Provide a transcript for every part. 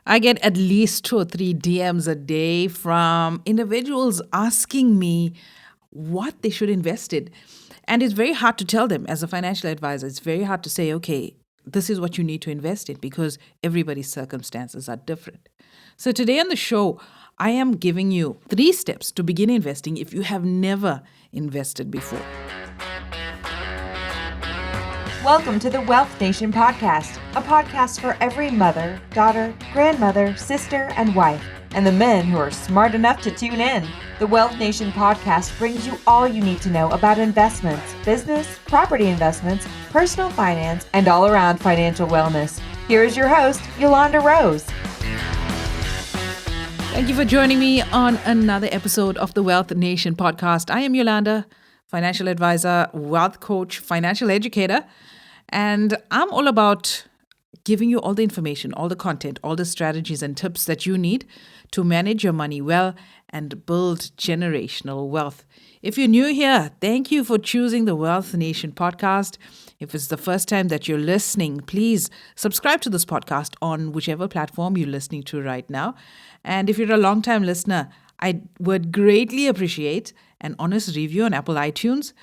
I get at least 2 or 3 DMs a day from individuals asking me what they should invest in. And it's very hard to tell them as a financial advisor. It's very hard to say, okay, this is what you need to invest in because everybody's circumstances are different. So today on the show, I am giving you 3 steps to begin investing if you have never invested before. Welcome to the Wealth Nation podcast, a podcast for every mother, daughter, grandmother, sister, and wife, and the men who are smart enough to tune in. The Wealth Nation podcast brings you all you need to know about investments, business, property investments, personal finance, and all-around financial wellness. Here is your host, Yolanda Rose. Thank you for joining me on another episode of the Wealth Nation podcast. I am Yolanda, financial advisor, wealth coach, financial educator, and I'm all about giving you all the information, all the content, all the strategies and tips that you need to manage your money well and build generational wealth. If you're new here, thank you for choosing the Wealth Nation podcast. If it's the first time that you're listening, please subscribe to this podcast on whichever platform you're listening to right now. And if you're a long-time listener, I would greatly appreciate an honest review on Apple iTunes.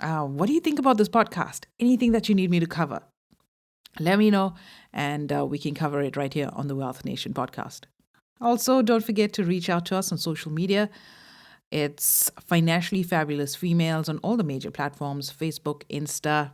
What do you think about this podcast? Anything that you need me to cover? Let me know, and we can cover it right here on the Wealth Nation podcast. Also, don't forget to reach out to us on social media. It's Financially Fabulous Females on all the major platforms: Facebook, Insta,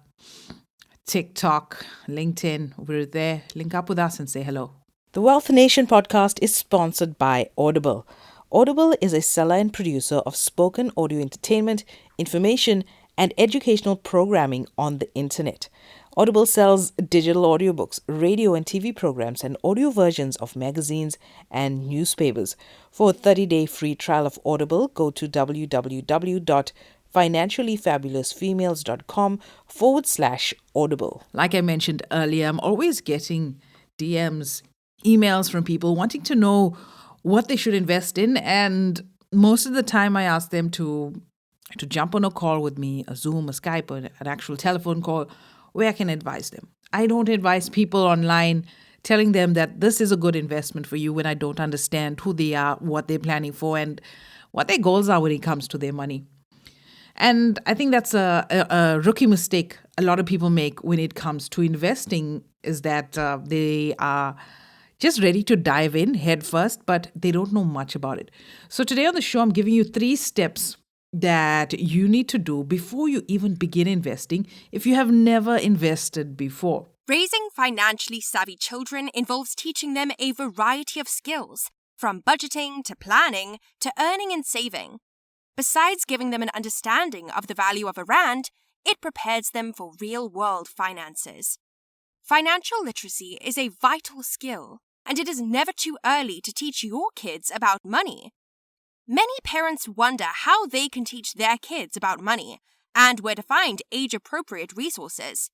TikTok, LinkedIn. We're there. Link up with us and say hello. The Wealth Nation podcast is sponsored by Audible. Audible is a seller and producer of spoken audio entertainment, information, and educational programming on the internet. Audible sells digital audiobooks, radio and TV programs, and audio versions of magazines and newspapers. For a 30-day free trial of Audible, go to www.financiallyfabulousfemales.com/audible. Like I mentioned earlier, I'm always getting DMs, emails from people wanting to know what they should invest in. And most of the time I ask them to jump on a call with me, a Zoom, a Skype, or an actual telephone call where I can advise them. I don't advise people online telling them that this is a good investment for you when I don't understand who they are, what they're planning for, and what their goals are when it comes to their money. And I think that's a rookie mistake a lot of people make when it comes to investing, is that they are just ready to dive in head first, but they don't know much about it. So today on the show, I'm giving you 3 steps that you need to do before you even begin investing if you have never invested before. Raising financially savvy children involves teaching them a variety of skills, from budgeting to planning to earning and saving. Besides giving them an understanding of the value of a rand, it prepares them for real-world finances. Financial literacy is a vital skill, and it is never too early to teach your kids about money. Many parents wonder how they can teach their kids about money and where to find age-appropriate resources.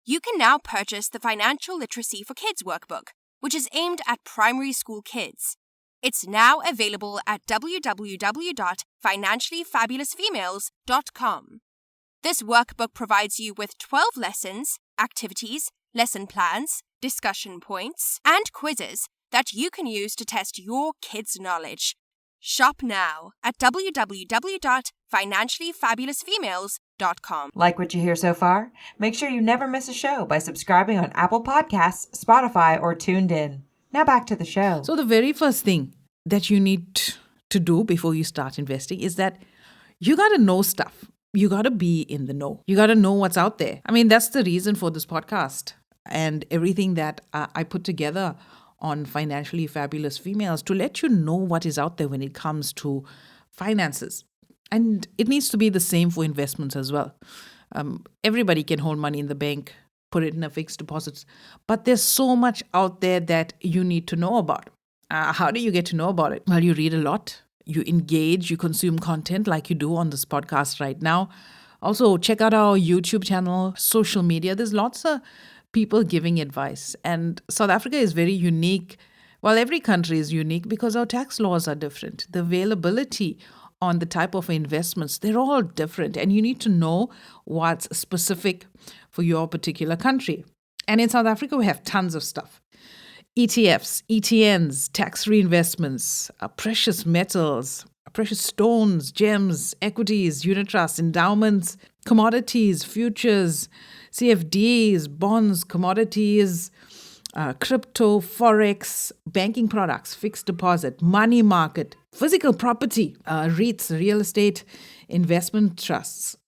You can now purchase the Financial Literacy for Kids workbook, which is aimed at primary school kids. It's now available at www.financiallyfabulousfemales.com. This workbook provides you with 12 lessons, activities, lesson plans, discussion points, and quizzes that you can use to test your kids' knowledge. Shop now at www.financiallyfabulousfemales.com. Like what you hear so far? Make sure you never miss a show by subscribing on Apple Podcasts, Spotify, or Tuned In. Now back to the show. So the very first thing that you need to do before you start investing is that you got to know stuff. You got to be in the know. You got to know what's out there. I mean, that's the reason for this podcast and everything that I put together on Financially Fabulous Females, to let you know what is out there when it comes to finances. And it needs to be the same for investments as well. Everybody can hold money in the bank, put it in a fixed deposit, but there's so much out there that you need to know about. How do you get to know about it? Well, you read a lot, you engage, you consume content like you do on this podcast right now. Also, check out our YouTube channel, social media. There's lots of people giving advice. And South Africa is very unique. Well, every country is unique because our tax laws are different. The availability on the type of investments, they're all different. And you need to know what's specific for your particular country. And in South Africa, we have tons of stuff. ETFs, ETNs, tax-free investments, precious metals, precious stones, gems, equities, unit trusts, endowments, commodities, futures, CFDs, bonds, commodities, crypto, forex, banking products, fixed deposit, money market, physical property, REITs, real estate investment trusts,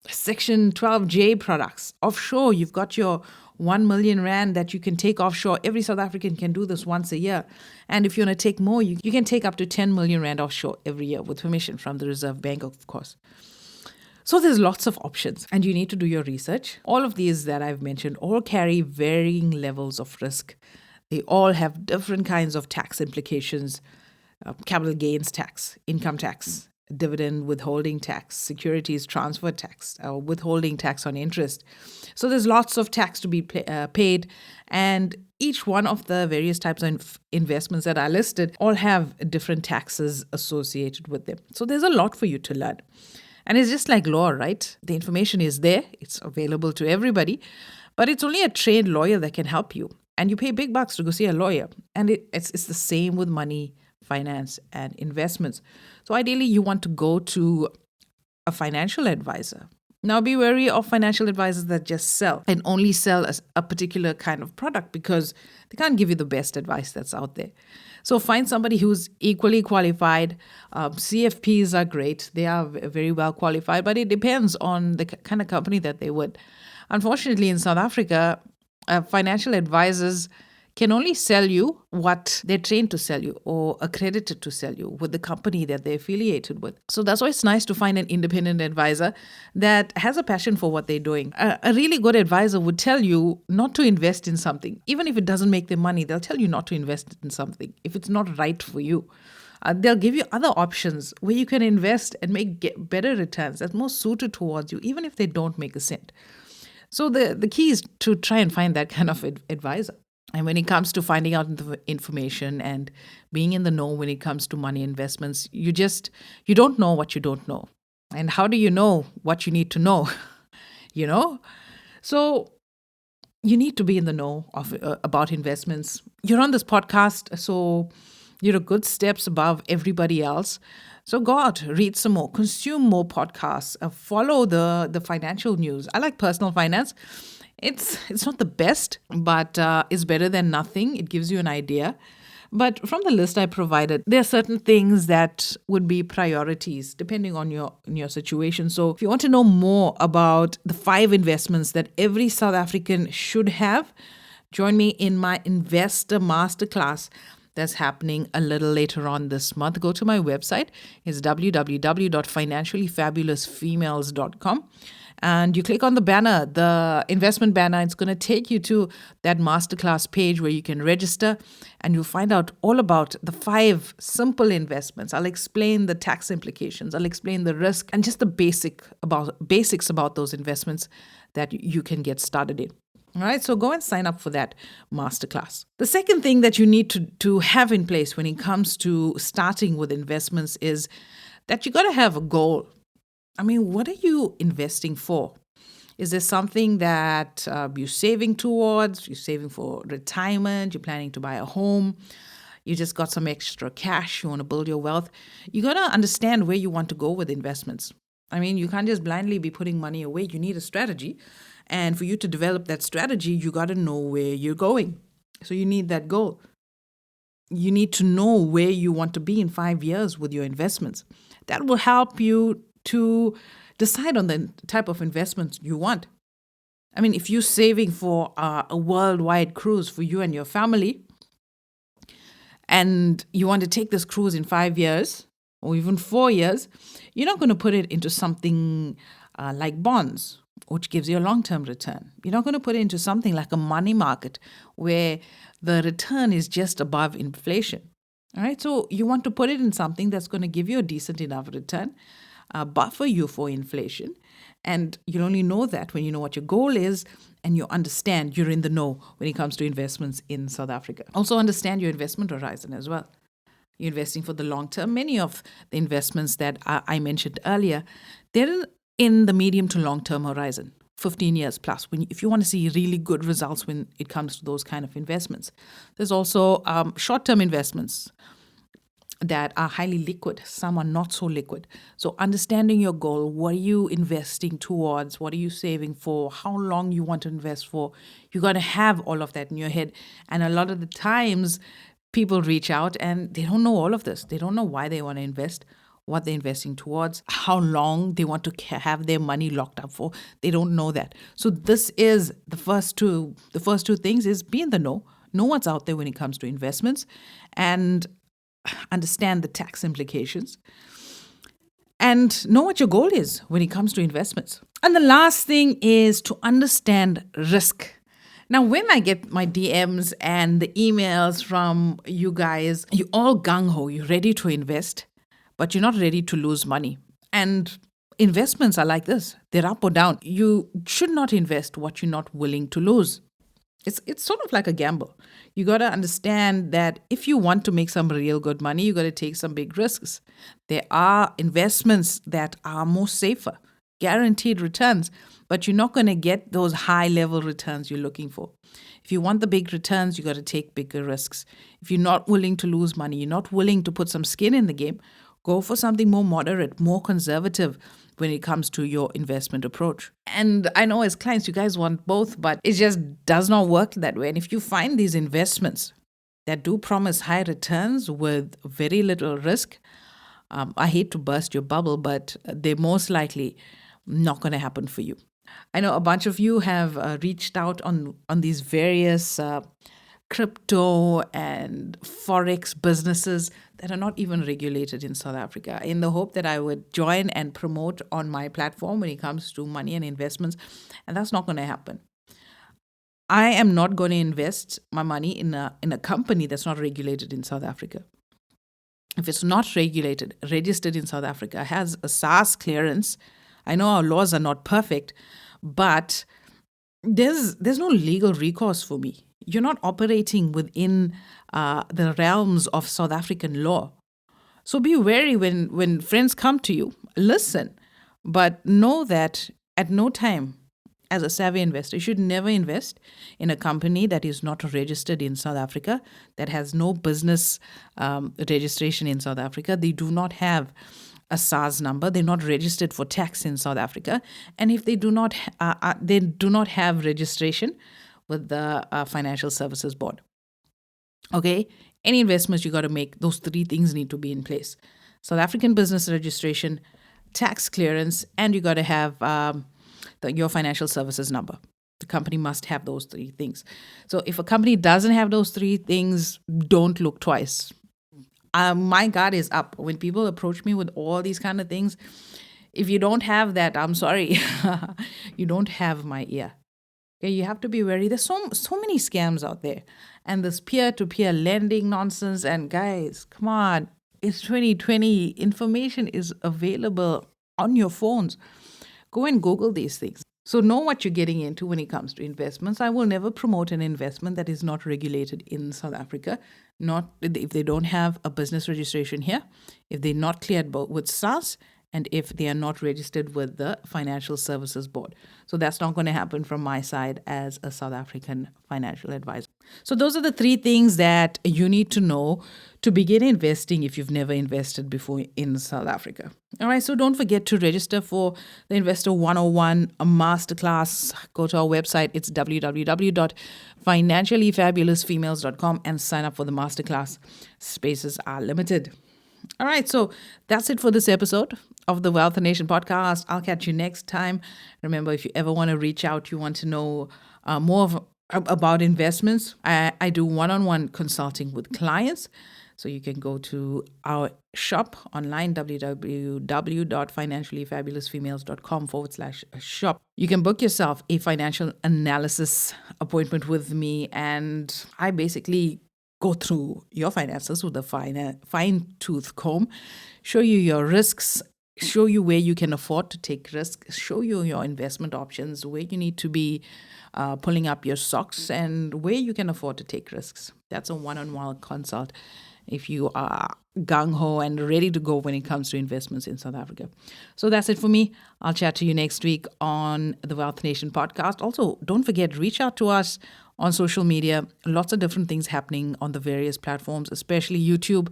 Section 12J products. Offshore, you've got your 1 million rand that you can take offshore. Every South African can do this once a year. And if you want to take more, you can take up to 10 million rand offshore every year with permission from the Reserve Bank, of course. So there's lots of options and you need to do your research. All of these that I've mentioned all carry varying levels of risk. They all have different kinds of tax implications, capital gains tax, income tax, dividend withholding tax, securities transfer tax, withholding tax on interest. So there's lots of tax to be paid, and each one of the various types of investments that are listed all have different taxes associated with them. So there's a lot for you to learn. And it's just like law, right? The information is there, it's available to everybody, but it's only a trained lawyer that can help you. And you pay big bucks to go see a lawyer. And it's the same with money, finance, and investments. So ideally, you want to go to a financial advisor. Now, be wary of financial advisors that just sell and only sell a particular kind of product because they can't give you the best advice that's out there. So find somebody who's equally qualified. CFPs are great. They are very well qualified, but it depends on the kind of company that they would. Unfortunately, in South Africa, financial advisors can only sell you what they're trained to sell you or accredited to sell you with the company that they're affiliated with. So that's why it's nice to find an independent advisor that has a passion for what they're doing. A really good advisor would tell you not to invest in something. Even if it doesn't make them money, they'll tell you not to invest in something if it's not right for you. They'll give you other options where you can invest and get better returns that's more suited towards you, even if they don't make a cent. So the key is to try and find that kind of advisor. And when it comes to finding out the information and being in the know when it comes to money investments, you don't know what you don't know. And how do you know what you need to know? So you need to be in the know about investments. You're on this podcast, so you're a good steps above everybody else. So go out, read some more, consume more podcasts, follow the financial news. I like personal finance. It's not the best, but it's better than nothing. It gives you an idea. But from the list I provided, there are certain things that would be priorities depending on your situation. So if you want to know more about the 5 investments that every South African should have, join me in my Investor Masterclass that's happening a little later on this month. Go to my website. It's www.financiallyfabulousfemales.com. And you click on the banner, the investment banner. It's going to take you to that masterclass page where you can register and you'll find out all about the 5 simple investments. I'll explain the tax implications. I'll explain the risk and just the basics about those investments that you can get started in. All right, so go and sign up for that masterclass. The second thing that you need to have in place when it comes to starting with investments is that you got to have a goal. I mean, what are you investing for? Is there something that you're saving towards? You're saving for retirement? You're planning to buy a home? You just got some extra cash? You want to build your wealth? You got to understand where you want to go with investments. I mean, you can't just blindly be putting money away. You need a strategy. And for you to develop that strategy, you got to know where you're going. So you need that goal. You need to know where you want to be in 5 years with your investments. That will help you to decide on the type of investments you want. I mean, if you're saving for a worldwide cruise for you and your family, and you want to take this cruise in 5 years or even 4 years, you're not going to put it into something like bonds, which gives you a long-term return. You're not going to put it into something like a money market where the return is just above inflation. All right, so you want to put it in something that's going to give you a decent enough return, buffer you for inflation. And you'll only know that when you know what your goal is and you understand you're in the know when it comes to investments in South Africa. Also understand your investment horizon as well. You're investing for the long term. Many of the investments that I mentioned earlier, they're in the medium to long term horizon. 15 years plus, if you want to see really good results when it comes to those kind of investments. There's also short-term investments that are highly liquid. Some are not so liquid. So understanding your goal, what are you investing towards? What are you saving for? How long you want to invest for? You got to have all of that in your head. And a lot of the times people reach out and they don't know all of this. They don't know why they want to invest, what they're investing towards, how long they want to have their money locked up for. They don't know that. So this is the first two things is be in the know what's out there when it comes to investments, and understand the tax implications, and know what your goal is when it comes to investments. And the last thing is to understand risk. Now, when I get my DMs and the emails from you guys, you all gung-ho, you're ready to invest, but you're not ready to lose money. And investments are like this. They're up or down. You should not invest what you're not willing to lose. It's sort of like a gamble. You got to understand that if you want to make some real good money, you got to take some big risks. There are investments that are more safer, guaranteed returns, but you're not going to get those high-level returns you're looking for. If you want the big returns, you got to take bigger risks. If you're not willing to lose money, you're not willing to put some skin in the game, go for something more moderate, more conservative when it comes to your investment approach. And I know as clients, you guys want both, but it just does not work that way. And if you find these investments that do promise high returns with very little risk, I hate to burst your bubble, but they're most likely not going to happen for you. I know a bunch of you have reached out on these various crypto and forex businesses that are not even regulated in South Africa, in the hope that I would join and promote on my platform when it comes to money and investments. And that's not going to happen. I am not going to invest my money in a company that's not regulated in South Africa. If it's not regulated, registered in South Africa, has a SARS clearance, I know our laws are not perfect, but there's no legal recourse for me. You're not operating within the realms of South African law. So be wary when friends come to you. Listen, but know that at no time, as a savvy investor, you should never invest in a company that is not registered in South Africa, that has no business registration in South Africa. They do not have a SARS number. They're not registered for tax in South Africa. And if they do not have registration with the Financial Services Board. Okay? Any investments you got to make, those three things need to be in place. South African business registration, tax clearance, and you got to have your financial services number. The company must have those three things. So if a company doesn't have those three things, don't look twice. My guard is up. When people approach me with all these kind of things, if you don't have that, I'm sorry. You don't have my ear. Okay, you have to be wary. There's so many scams out there. And this peer-to-peer lending nonsense. And guys, come on. It's 2020. Information is available on your phones. Go and Google these things. So know what you're getting into when it comes to investments. I will never promote an investment that is not regulated in South Africa. Not if they don't have a business registration here, if they're not cleared with SARS, and if they are not registered with the Financial Services Board. So that's not going to happen from my side as a South African financial advisor. So those are the three things that you need to know to begin investing if you've never invested before in South Africa. All right, so don't forget to register for the Investor 101 Masterclass. Go to our website. It's www.financiallyfabulousfemales.com and sign up for the Masterclass. Spaces are limited. All right, so that's it for this episode of the Wealth Nation podcast. I'll catch you next time. Remember, if you ever want to reach out, you want to know more about investments, I do one-on-one consulting with clients. So you can go to our shop online, www.financiallyfabulousfemales.com/shop. You can book yourself a financial analysis appointment with me, and I basically go through your finances with a fine-tooth comb, show you your risks, show you where you can afford to take risks, show you your investment options, where you need to be pulling up your socks, and where you can afford to take risks. That's a one-on-one consult. if you are gung-ho and ready to go when it comes to investments in South Africa. So that's it for me. I'll chat to you next week on the Wealth Nation podcast. Also, don't forget, reach out to us on social media. Lots of different things happening on the various platforms, especially YouTube.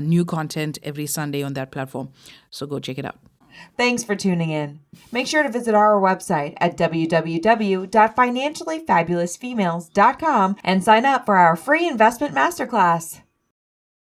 New content every Sunday on that platform. So go check it out. Thanks for tuning in. Make sure to visit our website at www.financiallyfabulousfemales.com and sign up for our free investment masterclass.